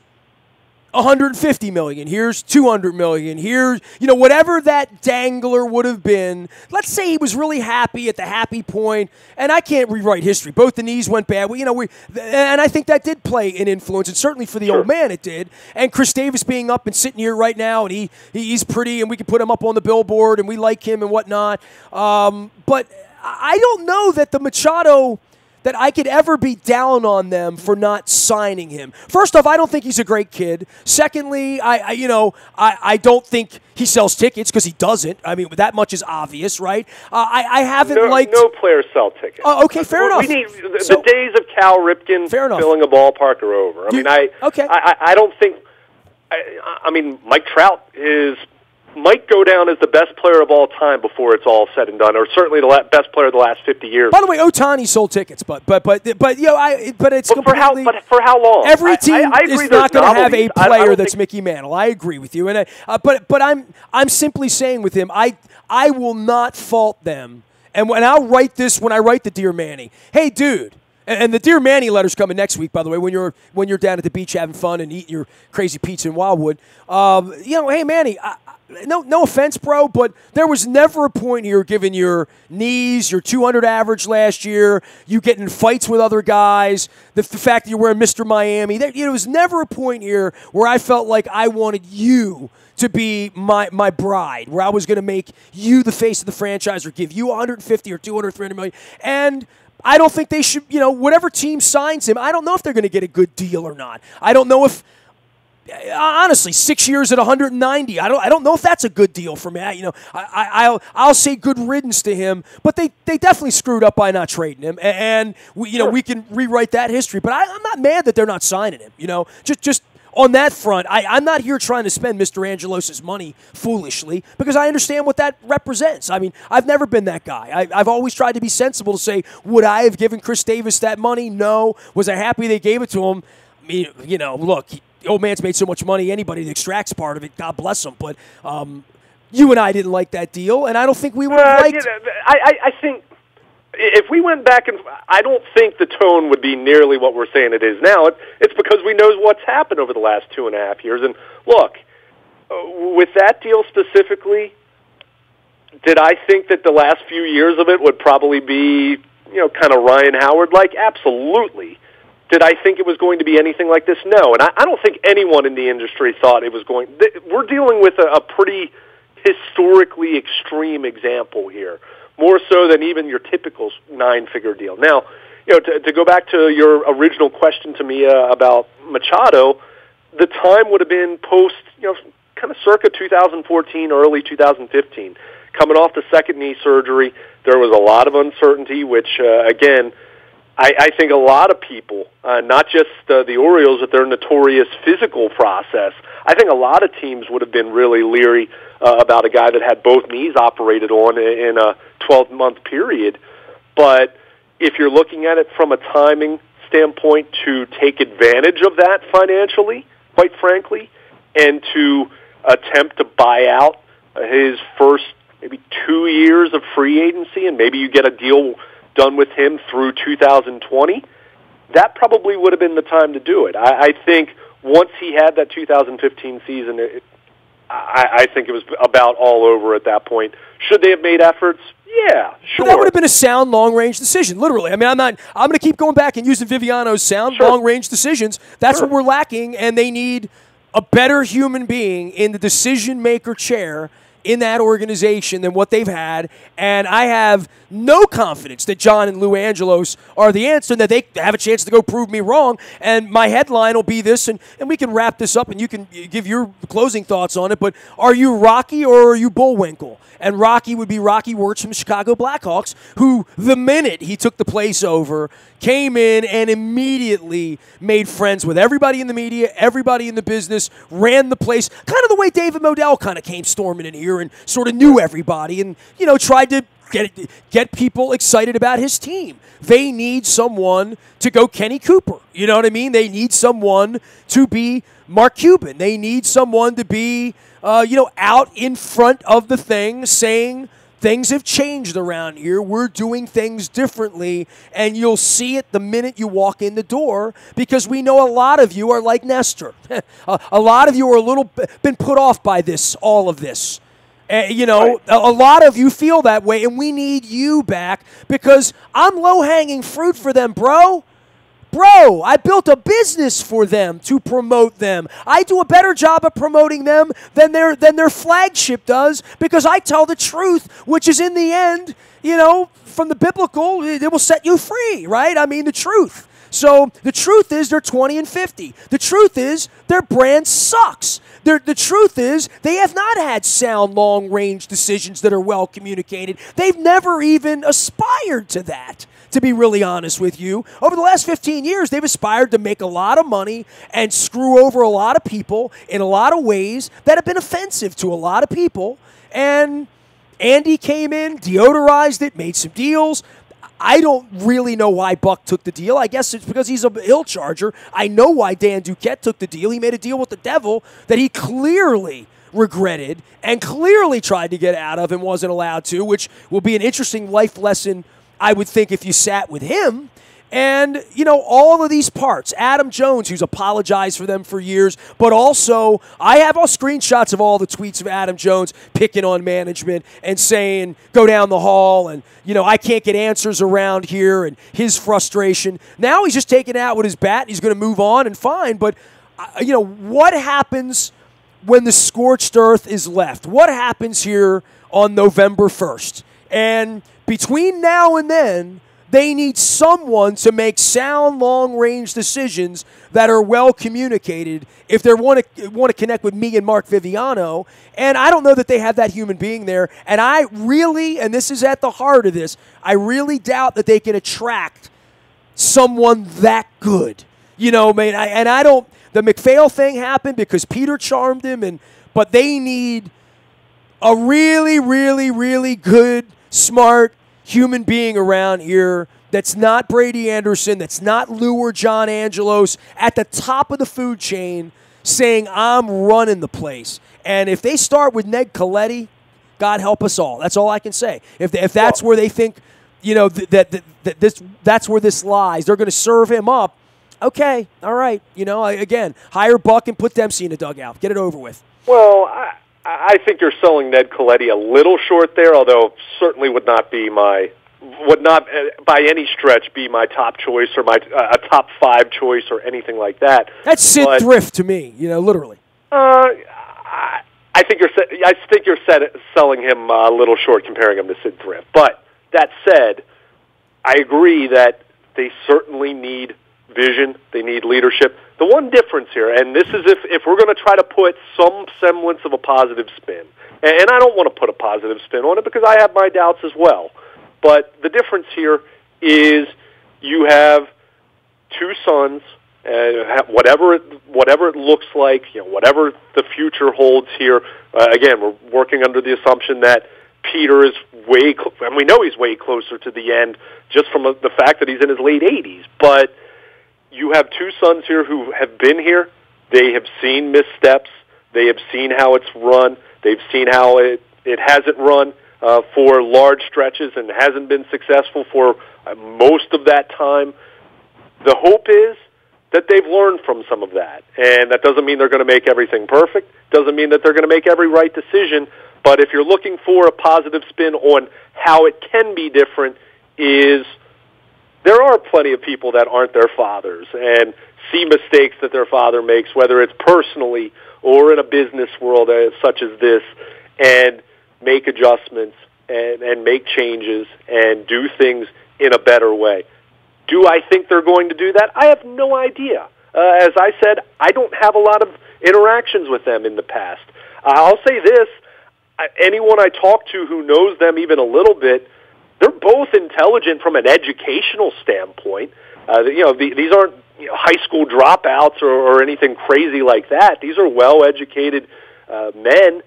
$150 million, here's $200 million, here's, whatever that dangler would have been. Let's say he was really happy at the happy point, and I can't rewrite history. Both the knees went bad. And I think that did play an influence, and certainly for the old man it did. And Chris Davis being up and sitting here right now, and he's pretty, and we can put him up on the billboard, and we like him and whatnot. But I don't know that the Machado that I could ever be down on them for not signing him. First off, I don't think he's a great kid. Secondly, I don't think he sells tickets because he doesn't. I mean, that much is obvious, right? I haven't liked... No players sell tickets. Oh, okay, fair enough. We need the days of Cal Ripken filling a ballpark are over. I don't think... I mean, Mike Trout might go down as the best player of all time before it's all said and done, or certainly the best player of the last 50 years. By the way, Ohtani sold tickets, but it's completely. But for how long? Every team is not going to have a player that's Mickey Mantle. I agree with you, and but I'm simply saying with him, I will not fault them, and when I write the Dear Manny, hey dude. And the Dear Manny letter's coming next week, by the way, when you're down at the beach having fun and eating your crazy pizza in Wildwood. Hey Manny, no offense, bro, but there was never a point here, given your knees, your 200 average last year, you getting in fights with other guys, the fact that you're wearing Mr. Miami. There was never a point here where I felt like I wanted you to be my bride, where I was going to make you the face of the franchise or give you 150 or 200, 300 million. And I don't think they should, whatever team signs him, I don't know if they're going to get a good deal or not. I don't know if, honestly, 6 years at 190, I don't know if that's a good deal for me. I'll say good riddance to him, but they definitely screwed up by not trading him, and we can rewrite that history. But I'm not mad that they're not signing him. Just on that front, I'm not here trying to spend Mr. Angelos' money foolishly because I understand what that represents. I mean, I've never been that guy. I've always tried to be sensible to say, would I have given Chris Davis that money? No. Was I happy they gave it to him? I mean, look, the old man's made so much money, anybody that extracts part of it, God bless him. But you and I didn't like that deal, and I don't think we would have liked... I think if we went back and I don't think the tone would be nearly what we're saying it is now. It's because we know what's happened over the last 2.5 years. And look, with that deal specifically, did I think that the last few years of it would probably be, kind of Ryan Howard-like? Absolutely. Did I think it was going to be anything like this? No. And I don't think anyone in the industry thought it was going... We're dealing with a pretty historically extreme example here, more so than even your typical 9-figure deal. Now, to go back to your original question to me about Machado, the time would have been post, kind of circa 2014, early 2015. Coming off the second knee surgery, there was a lot of uncertainty, which, again, I think a lot of people, not just the Orioles with their notorious physical process, I think a lot of teams would have been really leery about a guy that had both knees operated on in a 12-month period. But if you're looking at it from a timing standpoint to take advantage of that financially, quite frankly, and to attempt to buy out his first maybe 2 years of free agency, and maybe you get a deal done with him through 2020, that probably would have been the time to do it. I think once he had that 2015 season, I think it was about all over at that point. Should they have made efforts? Yeah, sure. But that would have been a sound long-range decision, literally. I mean, I'm going to keep going back and using Viviano's sound long-range decisions. That's what we're lacking, and they need a better human being in the decision-maker chair in that organization than what they've had, and I have no confidence that John and Lou Angelos are the answer, and that they have a chance to go prove me wrong. And my headline will be this, and we can wrap this up, and you can give your closing thoughts on it, but are you Rocky or are you Bullwinkle? And Rocky would be Rocky Wirtz from the Chicago Blackhawks, who the minute he took the place over, came in and immediately made friends with everybody in the media, everybody in the business, ran the place, kind of the way David Modell kind of came storming in here and sort of knew everybody and, tried to get people excited about his team. They need someone to go Kenny Cooper. You know what I mean? They need someone to be Mark Cuban. They need someone to be, out in front of the thing saying things have changed around here. We're doing things differently, and you'll see it the minute you walk in the door because we know a lot of you are like Nestor. A lot of you are a little been put off by all of this. A lot of you feel that way, and we need you back because I'm low-hanging fruit for them, bro. Bro, I built a business for them to promote them. I do a better job of promoting them than their flagship does because I tell the truth, which is in the end, from the biblical, it will set you free, right? I mean, the truth. So the truth is they're 20-50. The truth is their brand sucks. The truth is they have not had sound long-range decisions that are well communicated. They've never even aspired to that, to be really honest with you. Over the last 15 years, they've aspired to make a lot of money and screw over a lot of people in a lot of ways that have been offensive to a lot of people. And Andy came in, deodorized it, made some deals. I don't really know why Buck took the deal. I guess it's because he's a hill charger. I know why Dan Duquette took the deal. He made a deal with the devil that he clearly regretted and clearly tried to get out of and wasn't allowed to, which will be an interesting life lesson, I would think, if you sat with him. And, all of these parts. Adam Jones, who's apologized for them for years, but also I have all screenshots of all the tweets of Adam Jones picking on management and saying, go down the hall and, I can't get answers around here and his frustration. Now he's just taking it out with his bat. He's going to move on and fine. But, what happens when the scorched earth is left? What happens here on November 1st? And between now and then, they need someone to make sound, long-range decisions that are well communicated if they want to connect with me and Mark Viviano. And I don't know that they have that human being there. And I really, and this is at the heart of this, I really doubt that they can attract someone that good. I don't. The McPhail thing happened because Peter charmed him, but they need a really, really, really good, smart human being around here that's not Brady Anderson, that's not Lou or John Angelos, at the top of the food chain saying, I'm running the place. And if they start with Ned Coletti, God help us all. That's all I can say. If that's where they think, that's where this lies, they're going to serve him up. Okay, all right. Again, hire Buck and put Dempsey in the dugout. Get it over with. Well, I think you're selling Ned Coletti a little short there, although certainly would not by any stretch be my top choice or a top 5 choice or anything like that. That's Sid Thrift to me, literally. I I think you're selling him a little short comparing him to Sid Thrift. But that said, I agree that they certainly need vision. They need leadership. The one difference here, and this is if we're going to try to put some semblance of a positive spin, and I don't want to put a positive spin on it because I have my doubts as well, but the difference here is you have two sons, whatever it looks like, whatever the future holds here. Again, we're working under the assumption that Peter is and we know he's way closer to the end just from the fact that he's in his late 80s. But you have two sons here who have been here. They have seen missteps. They have seen how it's run. They've seen how it hasn't run for large stretches and hasn't been successful for most of that time. The hope is that they've learned from some of that. And that doesn't mean they're going to make everything perfect. Doesn't mean that they're going to make every right decision. But if you're looking for a positive spin on how it can be different, is there are plenty of people that aren't their fathers and see mistakes that their father makes, whether it's personally or in a business world such as this, and make adjustments and make changes and do things in a better way. Do I think they're going to do that? I have no idea. As I said, I don't have a lot of interactions with them in the past. I'll say this, anyone I talk to who knows them even a little bit, they're both intelligent from an educational standpoint. These aren't high school dropouts or anything crazy like that. These are well-educated men,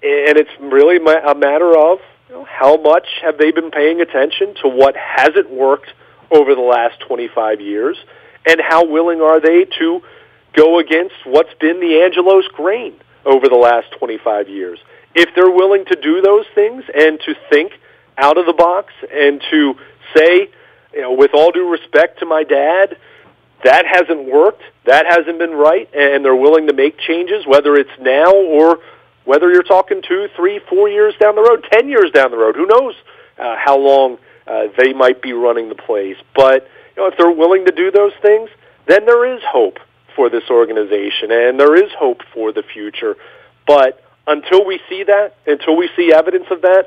and it's really a matter of how much have they been paying attention to what hasn't worked over the last 25 years, and how willing are they to go against what's been the Angelos grain over the last 25 years. If they're willing to do those things and to think out of the box and to say, with all due respect to my dad, that hasn't worked, that hasn't been right, and they're willing to make changes, whether it's now or whether you're talking 2, 3, 4 years down the road, 10 years down the road, who knows how long they might be running the place. But if they're willing to do those things, then there is hope for this organization, and there is hope for the future. But until we see that, until we see evidence of that,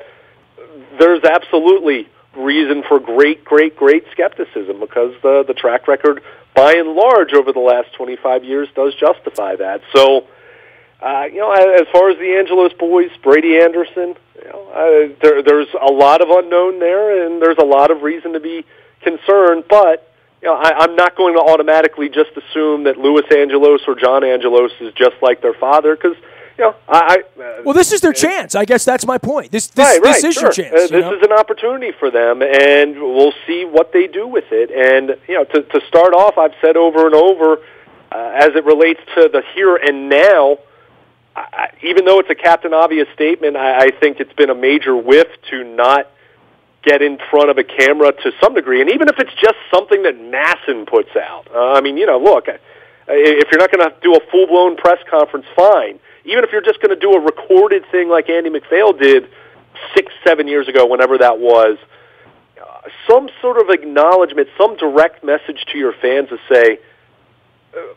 there's absolutely reason for great, great, great skepticism, because the track record, by and large, over the last 25 years does justify that. So, as far as the Angelos boys, Brady Anderson, there's a lot of unknown there, and there's a lot of reason to be concerned. But I'm not going to automatically just assume that Louis Angelos or John Angelos is just like their father, because well, this is their chance. I guess that's my point. This is your chance. This is an opportunity for them, and we'll see what they do with it. And to start off, I've said over and over, as it relates to the here and now, even though it's a Captain Obvious statement, I think it's been a major whiff to not get in front of a camera to some degree. And even if it's just something that Masson puts out, look, if you're not going to do a full-blown press conference, fine. Even if you're just going to do a recorded thing like Andy McPhail did 6-7 years ago, whenever that was, some sort of acknowledgement, some direct message to your fans to say,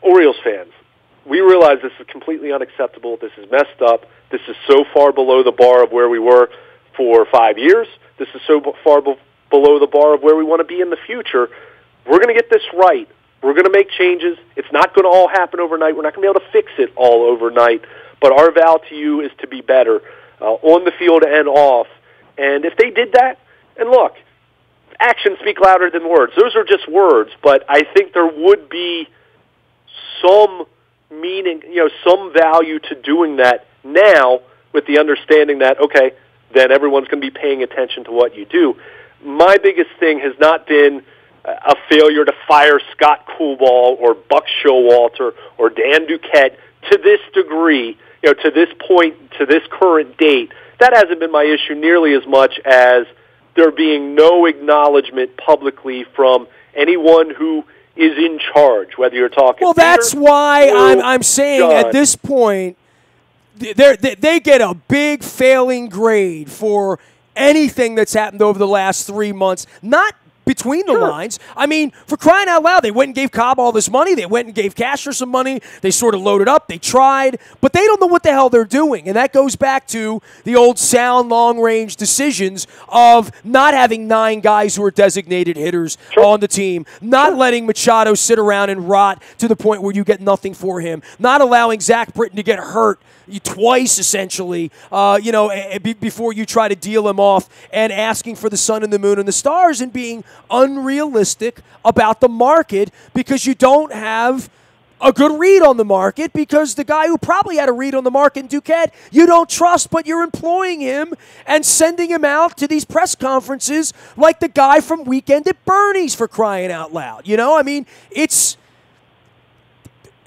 Orioles fans, we realize this is completely unacceptable. This is messed up. This is so far below the bar of where we were for 5 years. This is so far below the bar of where we want to be in the future. We're going to get this right. We're going to make changes. It's not going to all happen overnight. We're not going to be able to fix it all overnight. But our vow to you is to be better on the field and off. And if they did that, and look, actions speak louder than words. Those are just words, but I think there would be some meaning, some value to doing that now, with the understanding that, okay, then everyone's going to be paying attention to what you do. My biggest thing has not been a failure to fire Scott Coolball or Buck Showalter or Dan Duquette to this degree, to this point, to this current date. That hasn't been my issue nearly as much as there being no acknowledgement publicly from anyone who is in charge, whether you're talking Well, Peter, that's why Lou, I'm saying John. At this point, they get a big failing grade for anything that's happened over the last 3 months. Not between the lines. I mean, for crying out loud, they went and gave Cobb all this money. They went and gave Cashner some money. They sort of loaded up. They tried, but they don't know what the hell they're doing. And that goes back to the old sound long-range decisions of not having 9 guys who are designated hitters on the team, not letting Machado sit around and rot to the point where you get nothing for him, not allowing Zach Britton to get hurt twice, essentially, before you try to deal him off, and asking for the sun and the moon and the stars, and being unrealistic about the market because you don't have a good read on the market, because the guy who probably had a read on the market in Duquette, you don't trust, but you're employing him and sending him out to these press conferences like the guy from Weekend at Bernie's, for crying out loud. I mean, it's...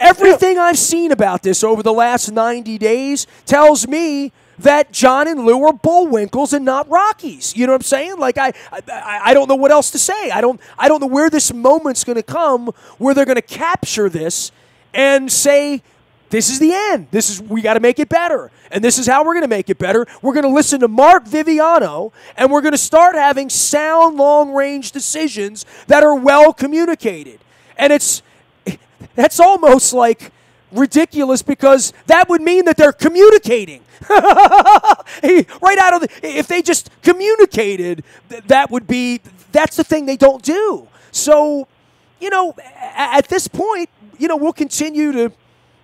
Everything I've seen about this over the last 90 days tells me that John and Lou are Bullwinkles and not Rockies. You know what I'm saying? Like, I don't know what else to say. I don't know where this moment's going to come where they're going to capture this and say, this is the end. We got to make it better. And this is how we're going to make it better. We're going to listen to Mark Viviano, and we're going to start having sound, long-range decisions that are well communicated. And that's almost like ridiculous, because that would mean that they're communicating. Right out of if they just communicated, that's the thing they don't do. So, at this point, we'll continue to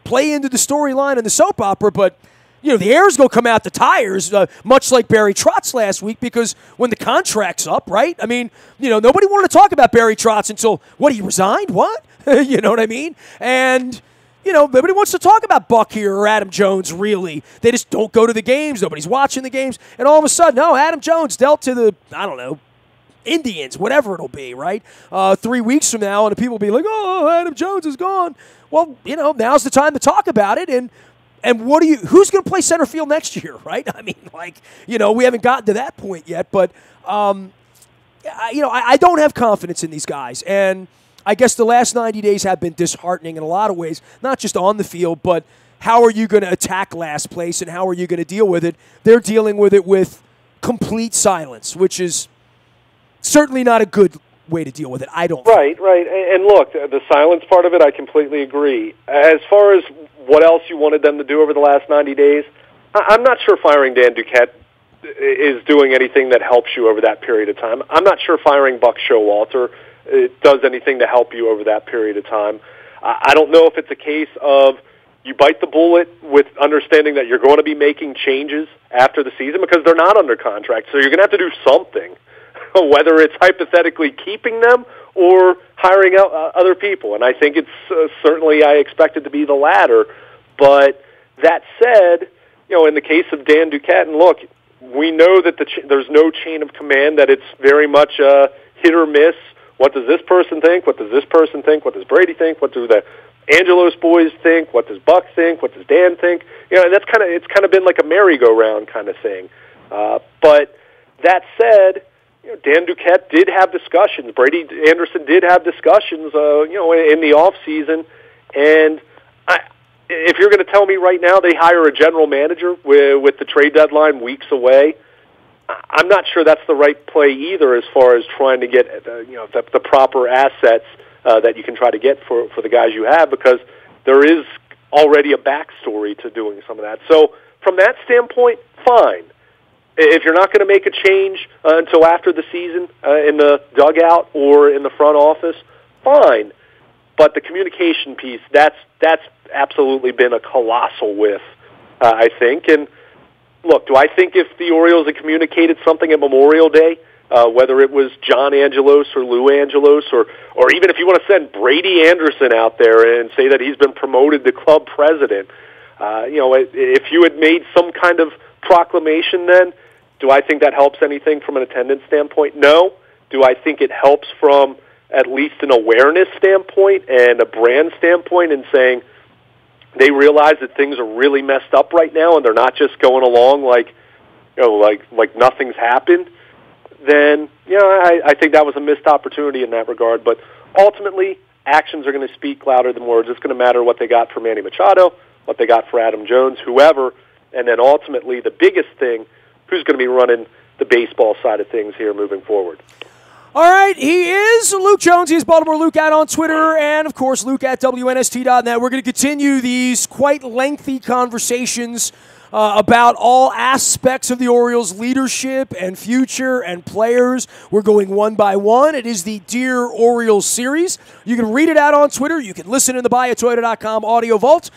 play into the storyline and the soap opera, but the air's going to come out the tires, much like Barry Trotz last week, because when the contract's up, right? I mean, nobody wanted to talk about Barry Trotz until, he resigned? What? You know what I mean? And, nobody wants to talk about Buck here or Adam Jones, really. They just don't go to the games. Nobody's watching the games. And all of a sudden, Adam Jones dealt to the, Indians, whatever it'll be, right? 3 weeks from now, and the people will be like, Adam Jones is gone. Well, now's the time to talk about it. And who's going to play center field next year, right? I mean, we haven't gotten to that point yet. But, I don't have confidence in these guys. And I guess the last 90 days have been disheartening in a lot of ways, not just on the field, but how are you going to attack last place and how are you going to deal with it? They're dealing with it with complete silence, which is certainly not a good way to deal with it, I don't think. Right. And look, the silence part of it, I completely agree. As far as what else you wanted them to do over the last 90 days, I'm not sure firing Dan Duquette is doing anything that helps you over that period of time. I'm not sure firing Buck Showalter does anything to help you over that period of time. I don't know if it's a case of you bite the bullet with understanding that you're going to be making changes after the season, because they're not under contract, so you're going to have to do something, whether it's hypothetically keeping them or hiring out other people. And I think it's certainly, I expect it to be the latter. But that said, in the case of Dan Duquette, and look, we know that there's no chain of command, that it's very much hit or miss. What does this person think? What does this person think? What does Brady think? What do the Angelos boys think? What does Buck think? What does Dan think? And it's kind of been like a merry-go-round kind of thing. But that said, Dan Duquette did have discussions. Brady Anderson did have discussions, in the off season. And if you're going to tell me right now they hire a general manager with the trade deadline weeks away, I'm not sure that's the right play either, as far as trying to get the proper assets that you can try to get for the guys you have, because there is already a backstory to doing some of that. So from that standpoint, fine. If you're not going to make a change until after the season in the dugout or in the front office, fine. But the communication piece, that's absolutely been a colossal whiff, I think. And look, do I think if the Orioles had communicated something at Memorial Day, whether it was John Angelos or Lou Angelos, or even if you want to send Brady Anderson out there and say that he's been promoted to club president, if you had made some kind of proclamation then, do I think that helps anything from an attendance standpoint? No. Do I think it helps from at least an awareness standpoint and a brand standpoint in saying they realize that things are really messed up right now and they're not just going along like nothing's happened? Then, I think that was a missed opportunity in that regard. But ultimately, actions are going to speak louder than words. It's going to matter what they got for Manny Machado, what they got for Adam Jones, whoever, and then ultimately the biggest thing, who's going to be running the baseball side of things here moving forward. All right, he is Luke Jones. He is Baltimore Luke out on Twitter, and, of course, Luke at WNST.net. We're going to continue these quite lengthy conversations about all aspects of the Orioles' leadership and future and players. We're going one by one. It is the Dear Orioles series. You can read it out on Twitter. You can listen in the BuyAToyota.com audio vault.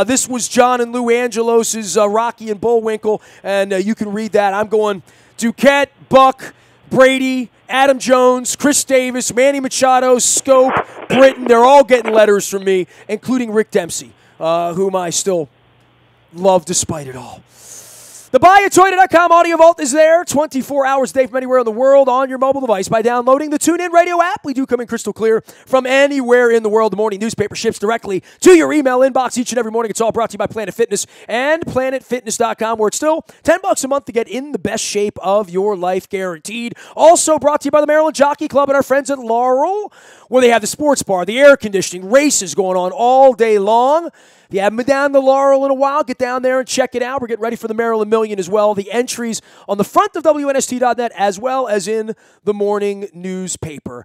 This was John and Lou Angelos' Rocky and Bullwinkle, and you can read that. I'm going Duquette, Buck, Brady, Adam Jones, Chris Davis, Manny Machado, Scope, Britton. They're all getting letters from me, including Rick Dempsey, whom I still love despite it all. The BuyAToyota.com audio vault is there 24 hours a day from anywhere in the world on your mobile device by downloading the TuneIn Radio app. We do come in crystal clear from anywhere in the world. The morning newspaper ships directly to your email inbox each and every morning. It's all brought to you by Planet Fitness and PlanetFitness.com, where it's still $10 a month to get in the best shape of your life, guaranteed. Also brought to you by the Maryland Jockey Club and our friends at Laurel, where they have the sports bar, the air conditioning, races going on all day long. If you haven't been down to Laurel in a while, get down there and check it out. We're getting ready for the Maryland Million as well. The entries on the front of WNST.net as well as in the morning newspaper.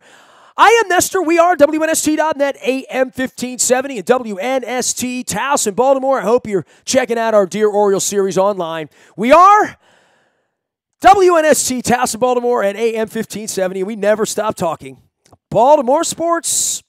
I am Nestor. We are WNST.net, AM 1570 and WNST Taos in Baltimore. I hope you're checking out our Dear Orioles series online. We are WNST Taos in Baltimore and AM 1570. We never stop talking Baltimore sports.